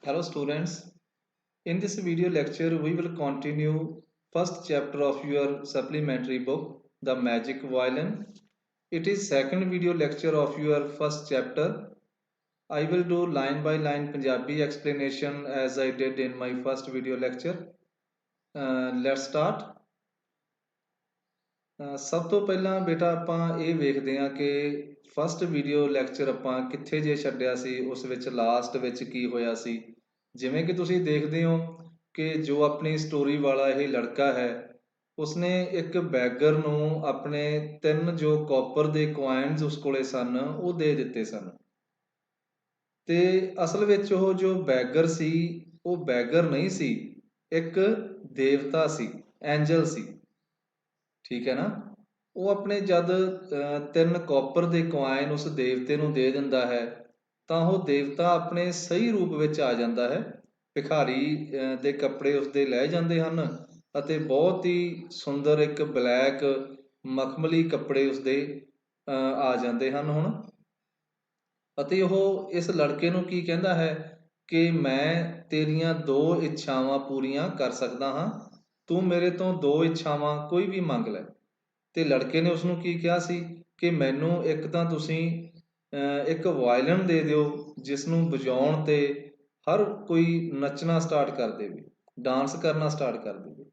Hello students, in this video lecture we will continue first chapter of your supplementary book The Magic Violin. It is second video lecture of your first chapter. I will do line by line Punjabi explanation as I did in my first video lecture. Let's start. ਸਭ ਤੋਂ ਪਹਿਲਾਂ ਬੇਟਾ ਆਪਾਂ ਇਹ ਵੇਖਦੇ ਹਾਂ ਕਿ first video lecture ਆਪਾਂ ਕਿੱਥੇ ਜੇ ਛੱਡਿਆ ਸੀ, ਉਸ ਵਿੱਚ ਲਾਸਟ ਵਿੱਚ ਕੀ ਹੋਇਆ ਸੀ। ਜਿਵੇਂ ਕਿ ਤੁਸੀਂ ਦੇਖਦੇ ਹੋ ਕਿ ਜੋ ਆਪਣੀ ਸਟੋਰੀ ਵਾਲਾ ਇਹ ਲੜਕਾ ਹੈ, ਉਸਨੇ ਇੱਕ ਬੈਗਰ ਨੂੰ ਆਪਣੇ 3 ਜੋ ਕਾਪਰ ਦੇ ਕੁਆਇਨਸ ਉਸ ਕੋਲੇ ਸਨ ਉਹ ਦੇ ਦਿੱਤੇ ਸਨ। ਤੇ ਅਸਲ ਵਿੱਚ ਉਹ ਜੋ ਬੈਗਰ ਸੀ ਉਹ ਬੈਗਰ ਨਹੀਂ ਸੀ, ਇੱਕ ਦੇਵਤਾ ਸੀ, ਐਂਜਲ ਸੀ। ਠੀਕ ਹੈ ਨਾ। ਉਹ ਆਪਣੇ ਜਦ 3 ਕਾਪਰ ਦੇ ਕੁਆਇਨ ਉਸ ਦੇਵਤੇ ਨੂੰ ਦੇ ਦਿੰਦਾ ਹੈ ਤਾਂ ਉਹ ਦੇਵਤਾ ਆਪਣੇ ਸਹੀ ਰੂਪ ਵਿੱਚ ਆ ਜਾਂਦਾ ਹੈ। ਭਿਖਾਰੀ ਦੇ ਕੱਪੜੇ ਉਸਦੇ ਲੈ ਜਾਂਦੇ ਹਨ ਅਤੇ ਬਹੁਤ ਹੀ ਸੁੰਦਰ ਇੱਕ ਬਲੈਕ ਮਖਮਲੀ ਕੱਪੜੇ ਉਸਦੇ ਆ ਜਾਂਦੇ ਹਨ ਹੁਣ। ਅਤੇ ਉਹ ਇਸ ਲੜਕੇ ਨੂੰ ਕੀ ਕਹਿੰਦਾ ਹੈ ਕਿ ਮੈਂ ਤੇਰੀਆਂ 2 ਇੱਛਾਵਾਂ ਪੂਰੀਆਂ ਕਰ ਸਕਦਾ ਹਾਂ, ਤੂੰ ਮੇਰੇ ਤੋਂ 2 ਇੱਛਾਵਾਂ ਕੋਈ ਵੀ ਮੰਗ ਲੈ। ਤੇ ਲੜਕੇ ਨੇ ਉਸਨੂੰ ਕੀ ਕਿਹਾ ਸੀ ਕਿ ਮੈਨੂੰ ਇੱਕ ਤਾਂ ਤੁਸੀਂ ਇੱਕ ਵਾਇਲਨ ਦੇ ਦਿਓ ਜਿਸ ਨੂੰ ਵਜਾਉਣ ਤੇ ਹਰ ਕੋਈ ਨੱਚਣਾ ਸਟਾਰਟ ਕਰ ਦੇਵੇ, ਡਾਂਸ ਕਰਨਾ ਸਟਾਰਟ ਕਰ ਦੇਵੇ,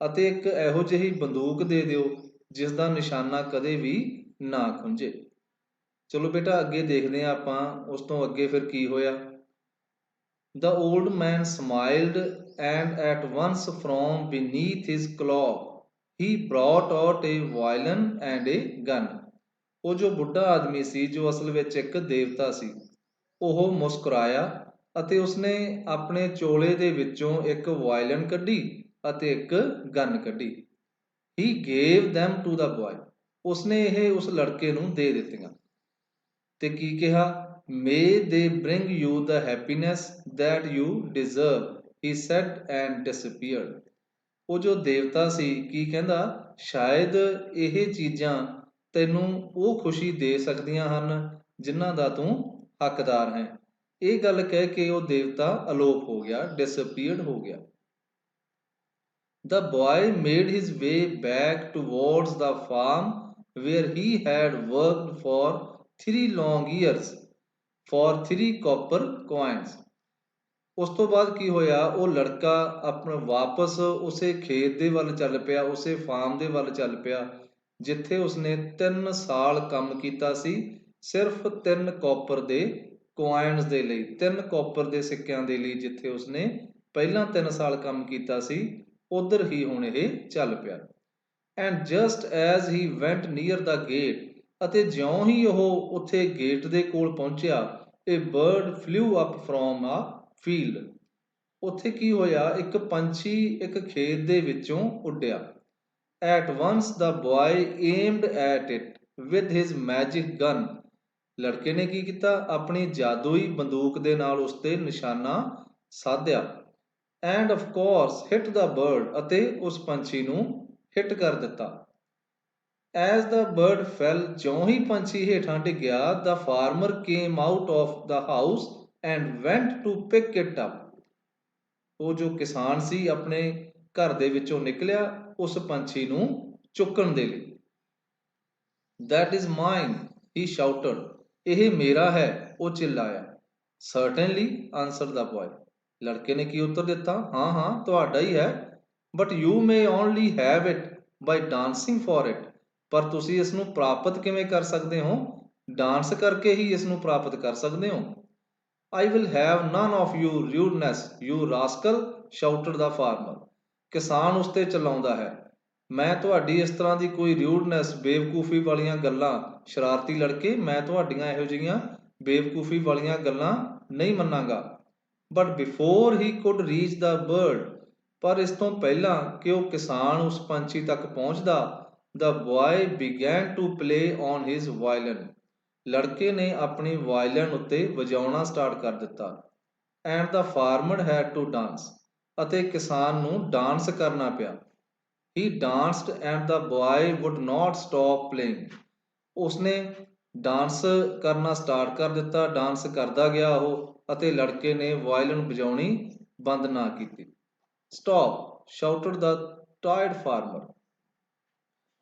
ਅਤੇ ਇੱਕ ਇਹੋ ਜਿਹੀ ਬੰਦੂਕ ਦੇ ਦਿਓ ਜਿਸ ਦਾ ਨਿਸ਼ਾਨਾ ਕਦੇ ਵੀ ਨਾ ਖੁੰਝੇ। ਚਲੋ ਬੇਟਾ ਅੱਗੇ ਦੇਖਦੇ ਹਾਂ ਆਪਾਂ ਉਸ ਤੋਂ ਅੱਗੇ ਫਿਰ ਕੀ ਹੋਇਆ। The old man smiled, and at once from beneath his cloak he brought out a violin and a gun. ਉਹ ਜੋ ਬੁੱਢਾ ਆਦਮੀ ਸੀ, ਜੋ ਅਸਲ ਵਿੱਚ ਇੱਕ ਦੇਵਤਾ ਸੀ, ਉਹ ਮੁਸਕਰਾਇਆ ਅਤੇ ਉਸਨੇ ਆਪਣੇ ਚੋਲੇ ਦੇ ਵਿੱਚੋਂ ਇੱਕ ਵਾਇਲਨ ਕੱਢੀ ਅਤੇ ਇੱਕ ਗਨ ਕੱਢੀ। He gave them to the boy. ਉਸਨੇ ਇਹ ਉਸ ਲੜਕੇ ਨੂੰ ਦੇ ਦਿੱਤੀਆਂ ਤੇ ਕੀ ਕਿਹਾ, may they bring you the happiness that you deserve, he said and disappeared. ਉਹ ਜੋ ਦੇਵਤਾ ਸੀ ਕੀ ਕਹਿੰਦਾ, ਸ਼ਾਇਦ ਇਹ ਚੀਜ਼ਾਂ ਤੈਨੂੰ ਉਹ ਖੁਸ਼ੀ ਦੇ ਸਕਦੀਆਂ ਹਨ ਜਿਨ੍ਹਾਂ ਦਾ ਤੂੰ ਹੱਕਦਾਰ ਹੈ। ਇਹ ਗੱਲ ਕਹਿ ਕੇ ਉਹ ਦੇਵਤਾ ਅਲੋਪ ਹੋ ਗਿਆ, ਡਿਸਅਪੀਅਰਡ ਹੋ ਗਿਆ। The boy made his way back towards the farm where he had worked for 3 long years for 3 copper coins. ਉਸ ਤੋਂ ਬਾਅਦ ਕੀ ਹੋਇਆ, ਉਹ ਲੜਕਾ ਆਪਣਾ ਵਾਪਸ ਉਸੇ ਖੇਤ ਦੇ ਵੱਲ ਚੱਲ ਪਿਆ, ਉਸੇ ਫਾਰਮ ਦੇ ਵੱਲ ਚੱਲ ਪਿਆ ਜਿੱਥੇ ਉਸਨੇ 3 ਸਾਲ ਕੰਮ ਕੀਤਾ ਸੀ, ਸਿਰਫ 3 ਕਾਪਰ ਦੇ ਕੁਆਇਨਸ ਦੇ ਲਈ, 3 ਕਾਪਰ ਦੇ ਸਿੱਕਿਆਂ ਦੇ ਲਈ। ਜਿੱਥੇ ਉਸਨੇ ਪਹਿਲਾਂ 3 ਸਾਲ ਕੰਮ ਕੀਤਾ ਸੀ ਉਧਰ ਹੀ ਹੁਣ ਇਹ ਚੱਲ ਪਿਆ। And just as he went near the gate, ਅਤੇ ਜਿਉਂ ਹੀ ਉਹ ਉੱਥੇ ਗੇਟ ਦੇ ਕੋਲ ਪਹੁੰਚਿਆ, a bird flew up from a field. ਉੱਥੇ ਕੀ ਹੋਇਆ, ਇੱਕ ਪੰਛੀ ਇੱਕ ਖੇਤ ਦੇ ਵਿੱਚੋਂ ਉੱਡਿਆ। At once the boy aimed at it with his magic gun. ਲੜਕੇ ਨੇ ਕੀ ਕੀਤਾ, ਆਪਣੀ ਜਾਦੂਈ ਬੰਦੂਕ ਦੇ ਨਾਲ ਉਸ ਤੇ ਨਿਸ਼ਾਨਾ ਸਾਧਿਆ। And of course hit the bird, ਅਤੇ ਉਸ ਪੰਛੀ ਨੂੰ ਹਿੱਟ ਕਰ ਦਿੱਤਾ। ਐਜ਼ ਦਾ ਬਰਡ ਫੈਲ, ਜਿਉਂ ਹੀ ਪੰਛੀ ਹੇਠਾਂ ਡਿੱਗਿਆ, the farmer came out of the house and went to pick it up. ਉਹ ਜੋ ਕਿਸਾਨ ਸੀ ਆਪਣੇ ਘਰ ਦੇ ਵਿੱਚੋਂ ਨਿਕਲਿਆ ਉਸ ਪੰਛੀ ਨੂੰ ਚੁੱਕਣ ਦੇ ਲਈ। That is mine, he shouted. ਇਹ ਮੇਰਾ ਹੈ, ਉਹ ਚਿল্ਲਾਇਆ। Certainly, answered the boy. ਲੜਕੇ ਨੇ ਕੀ ਉੱਤਰ ਦਿੱਤਾ, ਹਾਂ ਹਾਂ ਤੁਹਾਡਾ ਹੀ ਹੈ, but you may only have it by dancing for it. ਪਰ ਤੁਸੀਂ ਇਸ ਨੂੰ ਪ੍ਰਾਪਤ ਕਿਵੇਂ ਕਰ ਸਕਦੇ ਹੋ, ਡਾਂਸ ਕਰਕੇ ਹੀ ਇਸ ਨੂੰ ਪ੍ਰਾਪਤ ਕਰ ਸਕਦੇ ਹੋ। I will have none of your rudeness, you rascal, shouted the farmer. ਕਿਸਾਨ ਉਸ ਤੇ ਚਲਾਉਂਦਾ ਹੈ, ਮੈਂ ਤੁਹਾਡੀ ਇਸ ਤਰ੍ਹਾਂ ਦੀ ਕੋਈ ਰਿਊਡਨੈਸ, ਬੇਵਕੂਫੀ ਵਾਲੀਆਂ ਗੱਲਾਂ, ਸ਼ਰਾਰਤੀ ਲੜਕੇ, ਮੈਂ ਤੁਹਾਡੀਆਂ ਇਹੋ ਜਿਹੀਆਂ ਬੇਵਕੂਫੀ ਵਾਲੀਆਂ ਗੱਲਾਂ ਨਹੀਂ ਮੰਨਾਂਗਾ। But before he could reach the bird, ਪਰ ਇਸ ਤੋਂ ਪਹਿਲਾਂ ਕਿ ਉਹ ਕਿਸਾਨ ਉਸ ਪੰਛੀ ਤੱਕ ਪਹੁੰਚਦਾ, the boy began to play on his violin. ਲੜਕੇ ਨੇ ਆਪਣੀ ਵਾਇਲਨ ਉੱਤੇ ਵਜਾਉਣਾ ਸਟਾਰਟ ਕਰ ਦਿੱਤਾ। And the farmer had to dance, ਅਤੇ ਕਿਸਾਨ ਨੂੰ ਡਾਂਸ ਕਰਨਾ ਪਿਆ। He danced and the boy would not stop playing. ਉਸਨੇ ਡਾਂਸ ਕਰਨਾ ਸਟਾਰਟ ਕਰ ਦਿੱਤਾ, ਡਾਂਸ ਕਰਦਾ ਗਿਆ ਉਹ, ਅਤੇ ਲੜਕੇ ਨੇ ਵਾਇਲਨ ਵਜਾਉਣੀ ਬੰਦ ਨਾ ਕੀਤੀ। ਸਟਾਪ ਸ਼ਾਊਟਡ ਦਾ ਟਾਇਰਡ ਫਾਰਮਰ।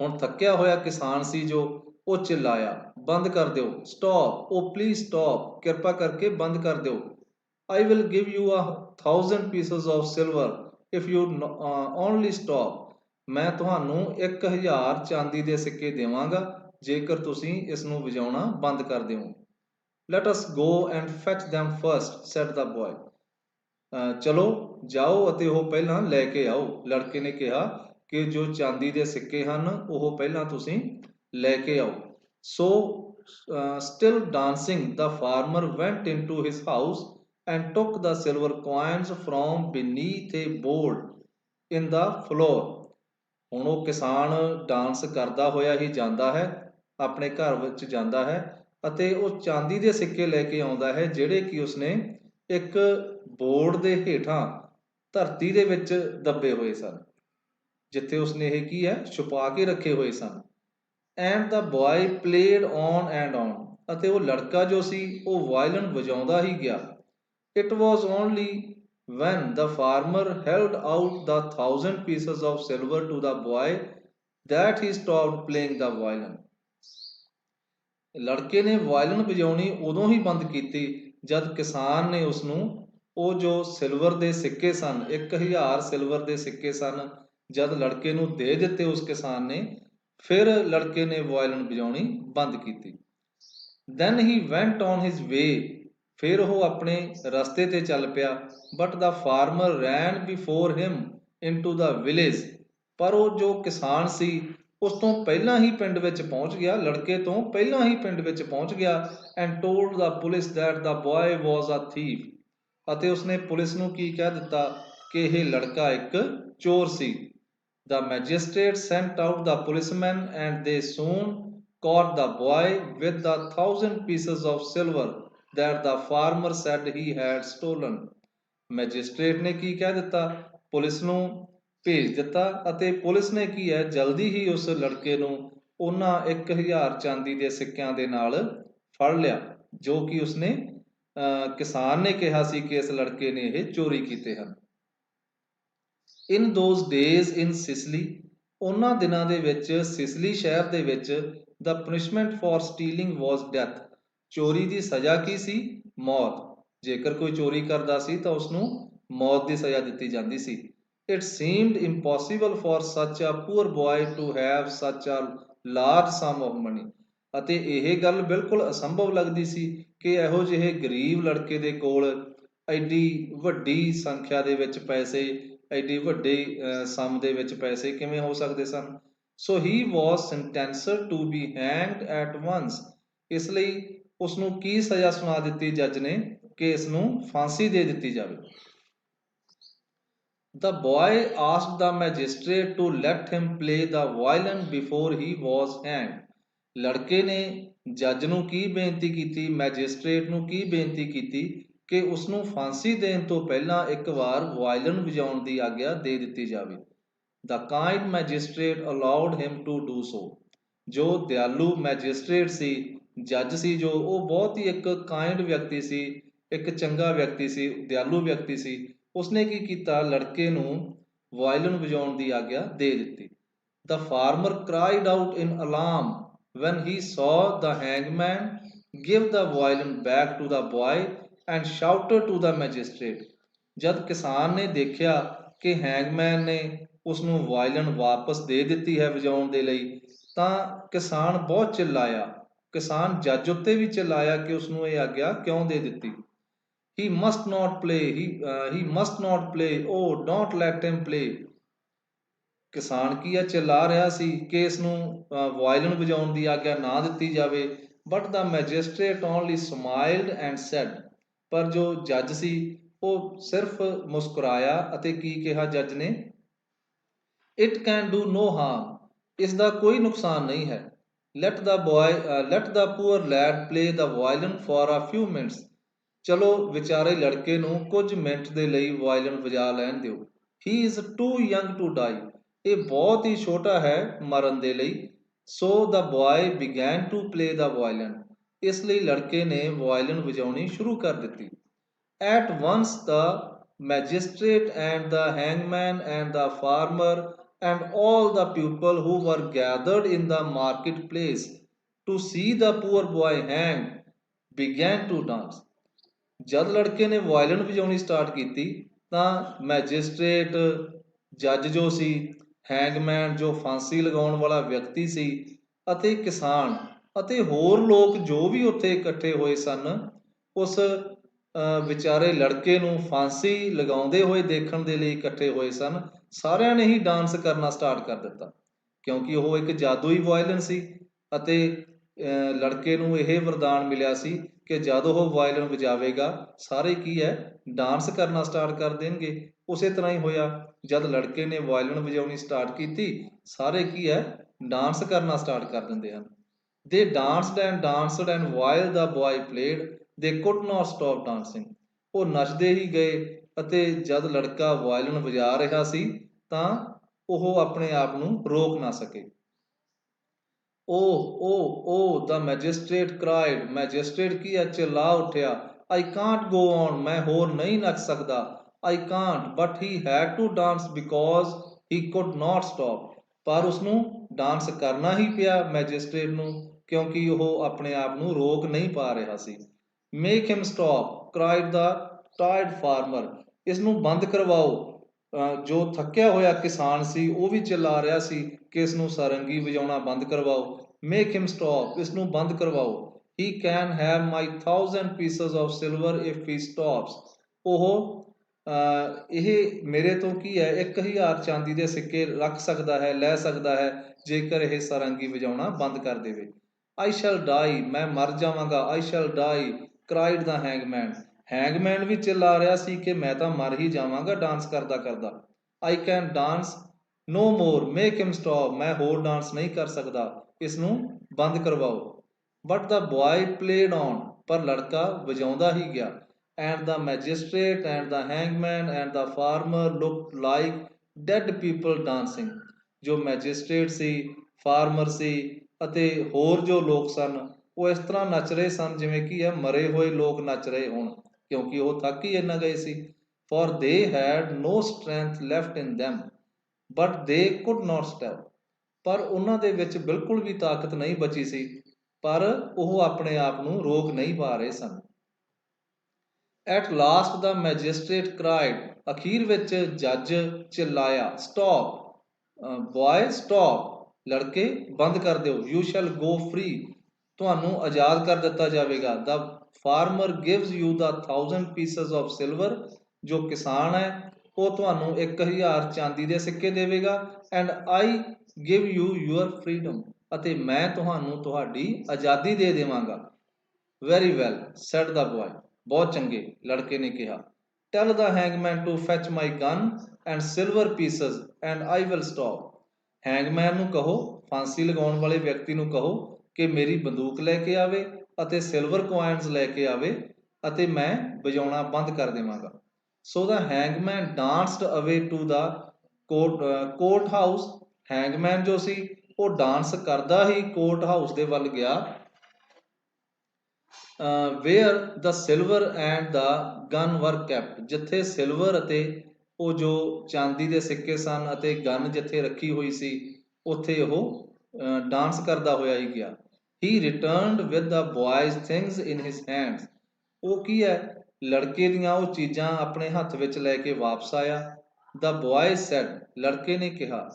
ਹੁਣ ਥੱਕਿਆ ਹੋਇਆ ਕਿਸਾਨ ਸੀ ਜੋ, ਉਹ ਚਿल्लाया, ਬੰਦ ਕਰ ਦਿਓ, ਸਟਾਪ, ਉਹ ਪਲੀਜ਼ ਸਟਾਪ, ਕਿਰਪਾ ਕਰਕੇ ਬੰਦ ਕਰ ਦਿਓ। I will give you 1,000 pieces of silver if you only stop। ਮੈਂ ਤੁਹਾਨੂੰ 1,000 ਚਾਂਦੀ ਦੇ ਸਿੱਕੇ ਦੇਵਾਂਗਾ ਜੇਕਰ ਤੁਸੀਂ ਇਸ ਨੂੰ ਵਜਾਉਣਾ ਬੰਦ ਕਰ ਦਿਓ। Let us go and fetch them first, said the boy। ਚਲੋ ਜਾਓ ਅਤੇ ਉਹ ਪਹਿਲਾਂ ਲੈ ਕੇ ਆਓ। ਲੜਕੇ ਨੇ ਕਿਹਾ ਕਿ ਜੋ ਚਾਂਦੀ ਦੇ ਸਿੱਕੇ ਹਨ ਉਹ ਪਹਿਲਾਂ ਤੁਸੀਂ ਲੈ ਕੇ ਆਓ। So still dancing, the farmer went into his house and took the silver coins from beneath a board in the floor। ਹੁਣ ਉਹ ਕਿਸਾਨ ਡਾਂਸ ਕਰਦਾ ਹੋਇਆ ਹੀ ਜਾਂਦਾ ਹੈ, ਆਪਣੇ ਘਰ ਵਿੱਚ ਜਾਂਦਾ ਹੈ ਅਤੇ ਉਹ ਚਾਂਦੀ ਦੇ ਸਿੱਕੇ ਲੈ ਕੇ ਆਉਂਦਾ ਹੈ ਜਿਹੜੇ ਕਿ ਉਸਨੇ ਇੱਕ ਬੋਰਡ ਦੇ ਹੇਠਾਂ ਧਰਤੀ ਦੇ ਵਿੱਚ ਦੱਬੇ ਹੋਏ ਸਨ, ਜਿੱਥੇ ਉਸਨੇ ਇਹ ਕੀ ਹੈ ਛੁਪਾ ਕੇ ਰੱਖੇ ਹੋਏ ਸਨ। And the boy played on and on. ਅਤੇ ਉਹ ਲੜਕਾ ਜੋ ਸੀ ਉਹ ਵਾਇਲਨ ਵਜਾਉਂਦਾ ਹੀ ਗਿਆ। It was only when the farmer held out the 1,000 pieces of silver to the boy that he stopped playing the violin। ਲੜਕੇ ਨੇ ਵਾਇਲਨ ਵਜਾਉਣੀ ਉਦੋਂ ਹੀ ਬੰਦ ਕੀਤੀ ਜਦ ਕਿਸਾਨ ਨੇ ਉਸਨੂੰ ਉਹ ਜੋ ਸਿਲਵਰ ਦੇ ਸਿੱਕੇ ਸਨ, 1,000 ਸਿਲਵਰ ਦੇ ਸਿੱਕੇ ਸਨ, ਜਦ ਲੜਕੇ ਨੂੰ ਦੇ ਦਿੱਤੇ ਉਸ ਕਿਸਾਨ ਨੇ, ਫਿਰ ਲੜਕੇ ਨੇ ਵਾਇਲਨ ਵਜਾਉਣੀ ਬੰਦ ਕੀਤੀ। Then he went on his way। ਫਿਰ ਉਹ ਆਪਣੇ ਰਸਤੇ ਤੇ ਚੱਲ ਪਿਆ। But the farmer ran before him into the village। ਪਰ ਉਹ ਜੋ ਕਿਸਾਨ ਸੀ ਉਸ ਤੋਂ ਪਹਿਲਾਂ ਹੀ ਪਿੰਡ ਵਿੱਚ ਪਹੁੰਚ ਗਿਆ, ਲੜਕੇ ਤੋਂ ਪਹਿਲਾਂ ਹੀ ਪਿੰਡ ਵਿੱਚ ਪਹੁੰਚ ਗਿਆ। And told the police that the boy was a thief। ਅਤੇ ਉਸਨੇ ਪੁਲਿਸ ਨੂੰ ਕੀ ਕਹਿ ਦਿੱਤਾ ਕਿ ਇਹ ਲੜਕਾ ਇੱਕ ਚੋਰ ਸੀ। The magistrate sent out the policemen and they soon caught the boy with the 1,000 pieces of silver that the farmer said he had stolen। Magistrate ਨੇ ਕੀ ਕਹਿ ਦਿੱਤਾ, ਪੁਲਿਸ ਨੂੰ ਭੇਜ ਦਿੱਤਾ ਅਤੇ ਪੁਲਿਸ ਨੇ ਕੀ ਹੈ ਜਲਦੀ ਹੀ ਉਸ ਲੜਕੇ ਨੂੰ ਉਹਨਾਂ 1,000 ਚਾਂਦੀ ਦੇ ਸਿੱਕਿਆਂ ਦੇ ਨਾਲ ਫੜ ਲਿਆ ਜੋ ਕਿ ਉਸਨੇ ਕਿਸਾਨ ਨੇ ਕਿਹਾ ਸੀ ਕਿ ਇਸ ਲੜਕੇ ਨੇ ਇਹ ਚੋਰੀ ਕੀਤੇ ਹਨ। In those days in Sicily, ਉਹਨਾਂ ਦਿਨਾਂ ਦੇ ਵਿੱਚ ਸਿਸਲੀ ਸ਼ਹਿਰ ਦੇ ਵਿੱਚ the punishment for stealing was death। ਚੋਰੀ ਦੀ ਸਜ਼ਾ ਕੀ ਸੀ? ਮੌਤ। ਜੇਕਰ ਕੋਈ ਚੋਰੀ ਕਰਦਾ ਸੀ ਤਾਂ ਉਸਨੂੰ ਮੌਤ ਦੀ ਸਜ਼ਾ ਦਿੱਤੀ ਜਾਂਦੀ ਸੀ। It seemed impossible for such a poor boy to have such a large sum of money। ਅਤੇ ਇਹ ਗੱਲ ਬਿਲਕੁਲ ਅਸੰਭਵ ਲੱਗਦੀ ਸੀ ਕਿ ਇਹੋ ਜਿਹੇ ਗਰੀਬ ਲੜਕੇ ਦੇ ਕੋਲ ਐਡੀ ਵੱਡੀ ਸੰਖਿਆ ਦੇ ਵਿੱਚ ਪੈਸੇ, ਐਡੀ ਵੱਡੇ ਸਮ ਦੇ ਵਿੱਚ ਪੈਸੇ ਕਿਵੇਂ ਹੋ ਸਕਦੇ ਸਨ। So he was sentenced to be hanged at once। ਇਸ ਲਈ ਉਸਨੂੰ ਕੀ ਸਜ਼ਾ ਸੁਣਾ ਦਿੱਤੀ ਜੱਜ ਨੇ ਕਿ ਇਸ ਨੂੰ ਫਾਂਸੀ ਦੇ ਦਿੱਤੀ ਜਾਵੇ। The boy asked the magistrate to let him play the violin before he was hanged। ਲੜਕੇ ਨੇ ਜੱਜ ਨੂੰ ਕੀ ਬੇਨਤੀ ਕੀਤੀ, ਮੈਜਿਸਟ੍ਰੇਟ ਨੂੰ ਕੀ ਬੇਨਤੀ ਕੀਤੀ ਕਿ ਉਸਨੂੰ ਫਾਂਸੀ ਦੇਣ ਤੋਂ ਪਹਿਲਾਂ ਇੱਕ ਵਾਰ ਵਾਇਲਨ ਵਜਾਉਣ ਦੀ ਆਗਿਆ ਦੇ ਦਿੱਤੀ ਜਾਵੇ। The kind magistrate allowed him to do so। ਜੋ ਦਿਆਲੂ ਮੈਜਿਸਟ੍ਰੇਟ ਸੀ, ਜੱਜ ਸੀ ਜੋ, ਉਹ ਬਹੁਤ ਹੀ ਇੱਕ ਕਾਇੰਡ ਵਿਅਕਤੀ ਸੀ, ਇੱਕ ਚੰਗਾ ਵਿਅਕਤੀ ਸੀ, ਦਿਆਲੂ ਵਿਅਕਤੀ ਸੀ। ਉਸਨੇ ਕੀ ਕੀਤਾ, ਲੜਕੇ ਨੂੰ ਵਾਇਲਨ ਵਜਾਉਣ ਦੀ ਆਗਿਆ ਦੇ ਦਿੱਤੀ। The farmer cried out in alarm when he saw the hangman give the violin back to the boy and shouted to the magistrate। ਜਦ ਕਿਸਾਨ ਨੇ ਦੇਖਿਆ ਕਿ ਹੈਂਗਮੈਨ ਨੇ ਉਸ ਨੂੰ ਵਾਇਲਨ ਵਾਪਸ ਦੇ ਦਿੱਤੀ ਹੈ ਵਜਾਉਣ ਦੇ ਲਈ, ਤਾਂ ਕਿਸਾਨ ਬਹੁਤ ਚਿल्लाया। ਕਿਸਾਨ ਜੱਜ ਉੱਤੇ ਵੀ ਚਿल्लाया ਕਿ ਉਸ ਨੂੰ ਇਹ ਆਗਿਆ ਕਿਉਂ ਦੇ ਦਿੱਤੀ। He must not play, he must not play, oh don't let him play। ਕਿਸਾਨ ਕੀ ਹੈ ਚਿल्ला ਰਿਹਾ ਸੀ ਕਿ ਇਸ ਨੂੰ ਵਾਇਲਨ ਵਜਾਉਣ ਦੀ ਆਗਿਆ ਨਾ ਦਿੱਤੀ ਜਾਵੇ। But the magistrate only smiled and said। ਪਰ ਜੋ ਜੱਜ ਸੀ ਉਹ ਸਿਰਫ ਮੁਸਕਰਾਇਆ ਅਤੇ ਕੀ ਕਿਹਾ ਜੱਜ ਨੇ, It can do no harm। ਇਸ ਦਾ ਕੋਈ ਨੁਕਸਾਨ ਨਹੀਂ ਹੈ। Let the poor lad play the violin for a few minutes। ਚਲੋ ਵਿਚਾਰੇ ਲੜਕੇ ਨੂੰ ਕੁਝ ਮਿੰਟ ਦੇ ਲਈ ਵਾਇਲਨ ਵਜਾ ਲੈਣ ਦਿਓ। He is too young to die। ਇਹ ਬਹੁਤ ਹੀ ਛੋਟਾ ਹੈ ਮਰਨ ਦੇ ਲਈ। So the boy began to play the violin। ਇਸ ਲਈ ਲੜਕੇ ਨੇ ਵਾਇਲਨ ਵਜਾਉਣੀ ਸ਼ੁਰੂ ਕਰ ਦਿੱਤੀ। At once the magistrate and the hangman and the farmer and all the people who were gathered in the marketplace to see the poor boy hanged began to dance. ਜਦ ਲੜਕੇ ਨੇ ਵਾਇਲਨ ਵਜਾਉਣੀ ਸਟਾਰਟ ਕੀਤੀ ਤਾਂ magistrate, ਜੱਜ ਜੋ ਸੀ, Hangman ਜੋ ਫਾਂਸੀ ਲਗਾਉਣ ਵਾਲਾ ਵਿਅਕਤੀ ਸੀ, ਅਤੇ ਕਿਸਾਨ ਅਤੇ ਹੋਰ ਲੋਕ ਜੋ ਵੀ ਉੱਥੇ ਇਕੱਠੇ ਹੋਏ ਸਨ, ਉਸ ਵਿਚਾਰੇ ਲੜਕੇ ਨੂੰ ਫਾਂਸੀ ਲਗਾਉਂਦੇ ਹੋਏ ਦੇਖਣ ਦੇ ਲਈ ਇਕੱਠੇ ਹੋਏ ਸਨ। ਸਾਰਿਆਂ ਨੇ ਹੀ ਡਾਂਸ ਕਰਨਾ ਸਟਾਰਟ ਕਰ ਦਿੱਤਾ, ਕਿਉਂਕਿ ਉਹ ਇੱਕ ਜਾਦੂਈ ਵਾਇਲਨ ਸੀ ਅਤੇ ਲੜਕੇ ਨੂੰ ਇਹ ਵਰਦਾਨ ਮਿਲਿਆ ਸੀ ਕਿ ਜਦ ਉਹ ਵਾਇਲਨ ਵਜਾਵੇਗਾ ਸਾਰੇ ਕੀ ਹੈ, ਡਾਂਸ ਕਰਨਾ ਸਟਾਰਟ ਕਰ ਦੇਣਗੇ। ਉਸੇ ਤਰ੍ਹਾਂ ਹੀ ਹੋਇਆ, ਜਦ ਲੜਕੇ ਨੇ ਵਾਇਲਨ ਵਜਾਉਣੀ ਸਟਾਰਟ ਕੀਤੀ ਸਾਰੇ ਕੀ ਹੈ, ਡਾਂਸ ਕਰਨਾ ਸਟਾਰਟ ਕਰ ਦਿੰਦੇ ਹਨ। They danced and danced and while the boy played they could not stop dancing। ਉਹ ਨੱਚਦੇ ਹੀ ਗਏ ਅਤੇ ਜਦ ਲੜਕਾ ਵਾਇਲਨ ਵਜਾ ਰਿਹਾ ਸੀ ਤਾਂ ਉਹ ਆਪਣੇ ਆਪ ਨੂੰ ਰੋਕ ਨਾ ਸਕੇ। ਓਹ ਦ ਮੈਜਿਸਟ੍ਰੇਟ ਕ੍ਰਾਈਡ, ਮੈਜਿਸਟ੍ਰੇਟ ਕੀ ਹੈ, ਚਿल्ला ਉੱਠਿਆ। I can't go on, ਮੈਂ ਹੋਰ ਨਹੀਂ ਨੱਚ ਸਕਦਾ। I can't, but he had to dance because he could not stop। ਪਰ ਉਸਨੂੰ ਡਾਂਸ ਕਰਨਾ ਹੀ ਪਿਆ ਮੈਜਿਸਟ੍ਰੇਟ ਨੂੰ, ਕਿਉਂਕਿ ਉਹ ਆਪਣੇ ਆਪ ਨੂੰ ਰੋਕ ਨਹੀਂ ਪਾ ਰਿਹਾ ਸੀ। Make him stop, cried the tired farmer। ਇਸ ਨੂੰ ਬੰਦ ਕਰਵਾਓ। ਜੋ ਥੱਕਿਆ ਹੋਇਆ ਕਿਸਾਨ ਸੀ ਉਹ ਵੀ ਚਿल्ला ਰਿਹਾ ਸੀ ਕਿ ਇਸ ਨੂੰ ਸਾਰੰਗੀ ਵਜਾਉਣਾ ਬੰਦ ਕਰਵਾਓ। Make him stop, ਇਸ ਨੂੰ ਬੰਦ ਕਰਵਾਓ। He can have my 1000 pieces of silver if he stops। ਉਹ ਇਹ ਮੇਰੇ ਤੋਂ ਕੀ ਹੈ, 1000 ਚਾਂਦੀ ਦੇ ਸਿੱਕੇ ਰੱਖ ਸਕਦਾ ਹੈ, ਲੈ ਸਕਦਾ ਹੈ, ਜੇਕਰ ਇਹ ਸਾਰੰਗੀ ਵਜਾਉਣਾ ਬੰਦ ਕਰ ਦੇਵੇ। I shall die, ਮੈਂ ਮਰ ਜਾਵਾਂਗਾ। I shall die, cried the hangman। Hangman ਵੀ ਚਿल्ला ਰਿਹਾ ਸੀ ਕਿ ਮੈਂ ਤਾਂ ਮਰ ਹੀ ਜਾਵਾਂਗਾ ਡਾਂਸ ਕਰਦਾ ਕਰਦਾ। I can dance no more, make him stop। ਮੈਂ ਹੋਰ ਡਾਂਸ ਨਹੀਂ ਕਰ ਸਕਦਾ, ਇਸ ਨੂੰ ਬੰਦ ਕਰਵਾਓ। But the boy played on, ਪਰ ਲੜਕਾ ਵਜਾਉਂਦਾ ਹੀ ਗਿਆ। And the magistrate and the hangman and the farmer looked like dead people dancing। ਜੋ ਮੈਜਿਸਟ੍ਰੇਟ ਸੀ, ਫਾਰਮਰ ਸੀ ਅਤੇ ਹੋਰ ਜੋ ਲੋਕ ਸਨ ਉਹ ਇਸ ਤਰ੍ਹਾਂ ਨੱਚ ਰਹੇ ਸਨ ਜਿਵੇਂ ਕੀ ਹੈ, ਮਰੇ ਹੋਏ ਲੋਕ ਨੱਚ ਰਹੇ ਹੋਣ, ਕਿਉਂਕਿ ਉਹ ਥੱਕ ਹੀ ਇੰਨਾ ਗਏ ਸੀ। For they had no strength left in them, but they could not stop। ਪਰ ਉਹਨਾਂ ਦੇ ਵਿੱਚ ਬਿਲਕੁਲ ਵੀ ਤਾਕਤ ਨਹੀਂ ਬਚੀ ਸੀ, ਪਰ ਉਹ ਆਪਣੇ ਆਪ ਨੂੰ ਰੋਕ ਨਹੀਂ ਪਾ ਰਹੇ ਸਨ। At last the magistrate cried, ਅਖੀਰ ਵਿੱਚ ਜੱਜ ਚਿल्लाया, stop, boy stop, ਲੜਕੇ ਬੰਦ ਕਰ ਦਿਓ। You shall go free, ਤੁਹਾਨੂੰ ਆਜ਼ਾਦ ਕਰ ਦਿੱਤਾ ਜਾਵੇਗਾ। The farmer gives you the 1000 pieces of silver, ਜੋ ਕਿਸਾਨ ਹੈ ਉਹ ਤੁਹਾਨੂੰ 1000 ਚਾਂਦੀ ਦੇ ਸਿੱਕੇ ਦੇਵੇਗਾ। And I give you your freedom, ਅਤੇ ਮੈਂ ਤੁਹਾਨੂੰ ਤੁਹਾਡੀ ਆਜ਼ਾਦੀ ਦੇ ਦੇਵਾਂਗਾ। Very well, said the boy। ਬਹੁਤ ਚੰਗੇ, ਲੜਕੇ ਨੇ ਕਿਹਾ। Tell the hangman to fetch my gun and silver pieces and I will stop। Hangman ਨੂੰ ਕਹੋ, ਫਾਂਸੀ ਲਗਾਉਣ ਵਾਲੇ ਵਿਅਕਤੀ ਨੂੰ ਕਹੋ ਕਿ ਮੇਰੀ ਬੰਦੂਕ ਲੈ ਕੇ ਆਵੇ ਅਤੇ ਸਿਲਵਰ ਕੋਇਨਸ ਲੈ ਕੇ ਆਵੇ ਅਤੇ ਮੈਂ ਵਜਾਉਣਾ ਬੰਦ ਕਰ ਦੇਵਾਂਗਾ। So the hangman danced away to the court house। Hangman ਜੋ ਸੀ ਉਹ ਡਾਂਸ ਕਰਦਾ ਹੀ ਕੋਰਟ ਹਾਊਸ ਦੇ ਵੱਲ ਗਿਆ। where the silver and the gun were kept, ਜਿੱਥੇ ਸਿਲਵਰ ਅਤੇ ਉਹ ਜੋ ਚਾਂਦੀ ਦੇ ਸਿੱਕੇ ਸਨ ਅਤੇ ਗਨ ਜਿੱਥੇ ਰੱਖੀ ਹੋਈ ਸੀ ਉੱਥੇ ਉਹ ਡਾਂਸ ਕਰਦਾ ਹੋਇਆ ਹੀ ਗਿਆ। He returned with the boy's things in his hands। ਉਹ ਕੀ ਹੈ, ਲੜਕੇ ਦੀਆਂ ਉਹ ਚੀਜ਼ਾਂ ਆਪਣੇ ਹੱਥ ਵਿੱਚ ਲੈ ਕੇ ਵਾਪਸ ਆਇਆ। The boy said, ਲੜਕੇ ਨੇ ਕਿਹਾ,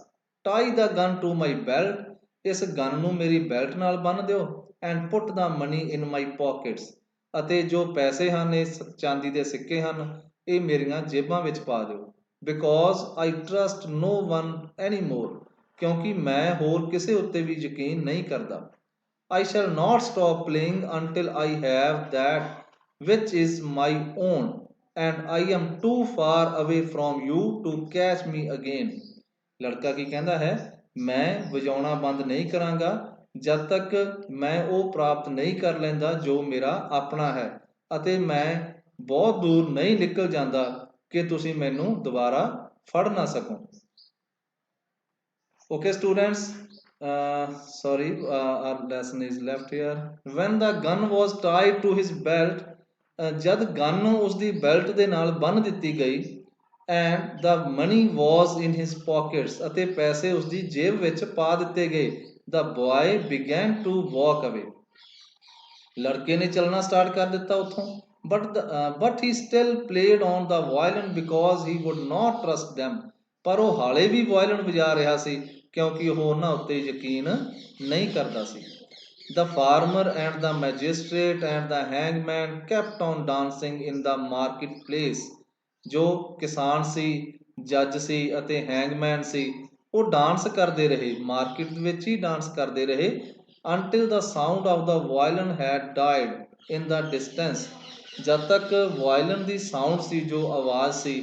tie the gun to my belt, ਇਸ ਗਨ ਨੂੰ ਮੇਰੀ ਬੈਲਟ ਨਾਲ ਬੰਨ੍ਹ ਦਿਓ। And put the money in my pockets, ਅਤੇ ਜੋ ਪੈਸੇ ਹਨ, ਇਹ ਚਾਂਦੀ ਦੇ ਸਿੱਕੇ ਹਨ, ਇਹ ਮੇਰੀਆਂ ਜੇਬਾਂ ਵਿੱਚ ਪਾ ਦਿਓ। Because I trust no one anymore, ਕਿਉਂਕਿ ਮੈਂ ਹੋਰ ਕਿਸੇ ਉੱਤੇ ਵੀ ਯਕੀਨ ਨਹੀਂ ਕਰਦਾ। I shall not stop playing until I have that which is my own, and I am too far away from you to catch me again। ਲੜਕਾ ਕੀ ਕਹਿੰਦਾ ਹੈ, ਮੈਂ ਵਜਾਉਣਾ ਬੰਦ ਨਹੀਂ ਕਰਾਂਗਾ ਜਦ ਤੱਕ ਮੈਂ ਉਹ ਪ੍ਰਾਪਤ ਨਹੀਂ ਕਰ ਲੈਂਦਾ ਜੋ ਮੇਰਾ ਆਪਣਾ ਹੈ, ਅਤੇ ਮੈਂ ਬਹੁਤ ਦੂਰ ਨਹੀਂ ਨਿਕਲ ਜਾਂਦਾ ਕਿ ਤੁਸੀਂ ਮੈਨੂੰ ਦੁਬਾਰਾ ਫੜ ਨਾ ਸਕੋ। Okay students, sorry, our lesson is left here। When the gun was tied to his belt, ਜਦ ਗਨ ਉਸ ਦੀ ਬੈਲਟ ਦੇ ਨਾਲ ਬੰਨ੍ਹ ਦਿੱਤੀ ਗਈ and the money was in his pockets, ਅਤੇ ਪੈਸੇ ਉਸ ਦੀ ਜੇਬ ਵਿੱਚ ਪਾ ਦਿੱਤੇ ਗਏ। The boy began to walk away, ਲੜਕੇ ਨੇ ਚੱਲਣਾ ਸਟਾਰਟ ਕਰ ਦਿੱਤਾ ਉੱਥੋਂ। But he still played on the violin because he would not trust them, ਪਰ ਉਹ ਹਾਲੇ ਵੀ ਵਾਇਲਨ ਵਜਾ ਰਿਹਾ ਸੀ ਕਿਉਂਕਿ ਉਹ ਉਹਨਾਂ ਉੱਤੇ ਯਕੀਨ ਨਹੀਂ ਕਰਦਾ ਸੀ। The farmer and the magistrate and the hangman kept on dancing in the marketplace, ਜੋ ਕਿਸਾਨ ਸੀ, ਜੱਜ ਸੀ ਅਤੇ ਹੈਂਗਮੈਨ ਸੀ, ਉਹ ਡਾਂਸ ਕਰਦੇ ਰਹੇ, ਮਾਰਕੀਟ ਵਿੱਚ ਹੀ ਡਾਂਸ ਕਰਦੇ ਰਹੇ। until the sound of the violin had died in the distance, ਜਦ ਤੱਕ ਵਾਇਲਨ ਦੀ ਸਾਊਂਡ ਸੀ, ਜੋ ਆਵਾਜ਼ ਸੀ,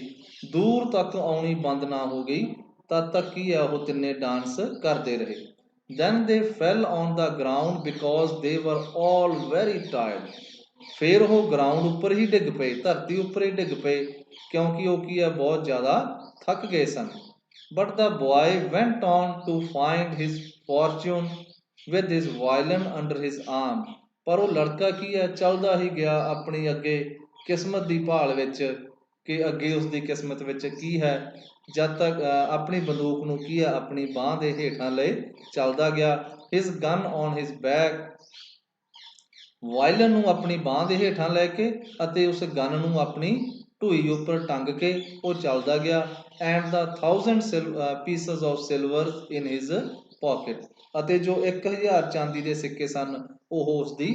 ਦੂਰ ਤੱਕ ਆਉਣੀ ਬੰਦ ਨਾ ਹੋ ਗਈ, ਤਦ ਤੱਕ ਕੀ ਹੈ ਉਹ ਤਿੰਨੇ ਡਾਂਸ ਕਰਦੇ ਰਹੇ। then they fell on the ground because they were all very tired, ਫਿਰ ਉਹ ਗਰਾਊਂਡ ਉੱਪਰ ਹੀ ਡਿੱਗ ਪਏ, ਧਰਤੀ ਉੱਪਰ ਹੀ ਡਿੱਗ ਪਏ ਕਿਉਂਕਿ ਉਹ ਕੀ ਹੈ ਬਹੁਤ ਜ਼ਿਆਦਾ ਥੱਕ ਗਏ ਸਨ। but the boy went on to find his fortune with his violin under his arm, ਪਰ ਉਹ ਲੜਕਾ ਕੀ ਹੈ ਚੱਲਦਾ ਹੀ ਗਿਆ ਆਪਣੀ ਅੱਗੇ ਕਿਸਮਤ ਦੀ ਭਾਲ ਵਿੱਚ ਕਿ ਅੱਗੇ ਉਸਦੀ ਕਿਸਮਤ ਵਿੱਚ ਕੀ ਹੈ। ਜਦ ਤੱਕ ਆਪਣੀ ਬੰਦੂਕ ਨੂੰ ਕੀ ਹੈ ਆਪਣੀ ਬਾਂਹ ਦੇ ਹੇਠਾਂ ਲਏ ਚੱਲਦਾ ਗਿਆ। His gun on his back, violin ਨੂੰ ਆਪਣੀ ਬਾਂਹ ਦੇ ਹੇਠਾਂ ਲੈ ਕੇ ਅਤੇ ਉਸ ਗਨ ਨੂੰ ਆਪਣੀ ਢੂਈ ਉੱਪਰ ਟੰਗ ਕੇ ਉਹ ਚੱਲਦਾ ਗਿਆ। And the 1000 pieces of silver in his pocket, ਅਤੇ ਜੋ 1000 ਚਾਂਦੀ ਦੇ ਸਿੱਕੇ ਸਨ ਉਹ ਉਸ ਦੀ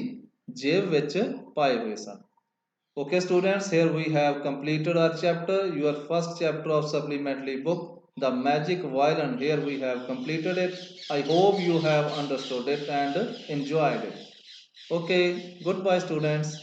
ਜੇਬ ਵਿੱਚ ਪਾਏ ਹੋਏ ਸਨ। Okay students, here we have completed our chapter, your first chapter of supplementary book, The Magic Violin. Here we have completed it. I hope you have understood it and enjoyed it. Okay, goodbye students.